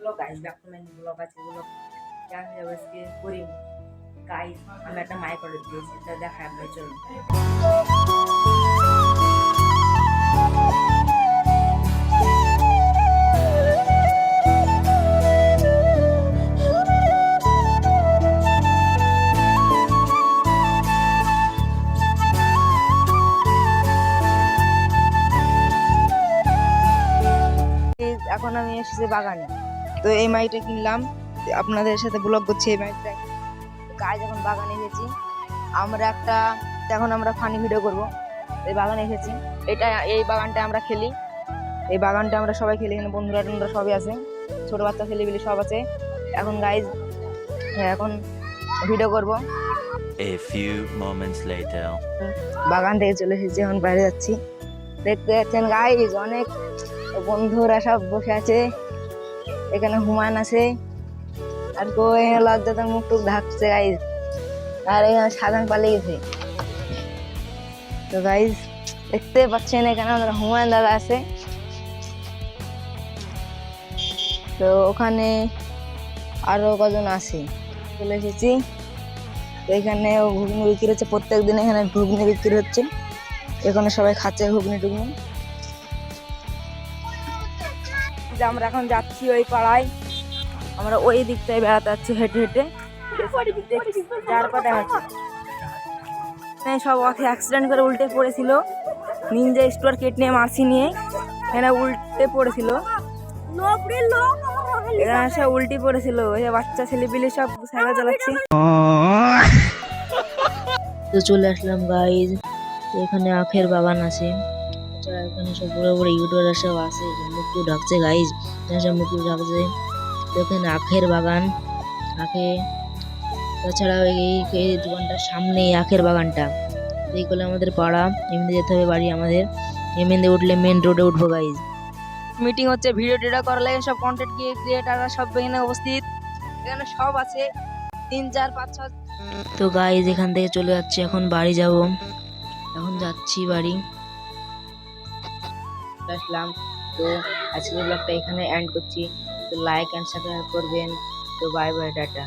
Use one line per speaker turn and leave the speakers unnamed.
Blog guys, back to my blog. আছে blog কেমন যাবে আজকে করি গাইস। আমি একটা মাইক অর্ডার দিয়েছি, তা দেখায় আপনার চলুন। এখন আমি এসেছি বাগানে, তো এই মাইকটা কিনলাম, আপনাদের সাথে ব্লগ করছি এই মাইকটা। গাইজ এখন বাগানে এসেছি আমরা একটা, এখন আমরা ফানি ভিডিও করব। এই বাগানে এসেছি, এই বাগানটা আমরা খেলি, এই বাগানটা আমরা সবাই খেলি, এখানে বন্ধুরা টন্ধুরা সবই আছে, ছোট বাচ্চা ছেলেপিলি সব আছে। এখন গাইজ এখন ভিডিও করব।
A few moments later.
বাগান থেকে চলে এসেছি, এখন বাইরে যাচ্ছি। দেখতে যাচ্ছেন গাইজ অনেক বন্ধুরা সব বসে আছে, এখানে হুমায়ুন আছে, আর লজ্জাতে মুখ টুক ঢাকছে গাইজ, আর এখানে সাধারণ পালিয়ে গেছে। তো গাইজ দেখতে পাচ্ছেন এখানে আমাদের হুমায়ুন দাদা আছে, তো ওখানে আরো কজন আছে। চলে এসেছি, তো এখানে ঘুগনি বিক্রি হচ্ছে, প্রত্যেক দিন এখানে ঘুগনি বিক্রি হচ্ছে, এখানে সবাই খাচ্ছে ঘুগনি টুগনি। আমরা এখন যাচ্ছি ওই পাড়ায়, আমরা ওই দিকটায় বেড়াতে যাচ্ছি হেঁটে হেঁটে, যার পথে আছে সব অথে অ্যাক্সিডেন্ট করে উল্টে পড়েছিল, নিনজা স্টোর কেট নিয়ে মারছি নিয়ে এখানে উল্টে পড়েছিল, এখানে সব উল্টি পড়েছিল, বাচ্চা ছেলেপিলে সব সাইকেল চালাচ্ছে।
তো চলে আসলাম গাইজ, এখানে আখের বাগান আছে, এখানে সব বড় বড় ইউটিউবার সব আছে, মুকুল ঢাকছে গাইজ, সব মুকুল ঢাকছে। তো এখানে আখের বাগান, আখে তাছাড়া এই দোকানটার সামনে আখের বাগানটা, এইগুলো আমাদের পাড়া, এমনি যেতে হবে বাড়ি আমাদের, এমনি উঠলে মেন রোডে উঠবো গাইজ।
মিটিং হচ্ছে, ভিডিও টিডিও করা লাগে, সব কন্টেন্ট ক্রিয়েটাররা সব এখানে উপস্থিত, এখানে সব আছে 3 4 5 6।
তো গাইজ এখান থেকে চলে যাচ্ছি, এখন বাড়ি যাব, এখন যাচ্ছি বাড়ি।
আসলাম, তো আজকের ব্লগটা এখানে এন্ড করছি, তো লাইক এন্ড সাবস্ক্রাইব করবেন, তো বাই বাই, টাটা।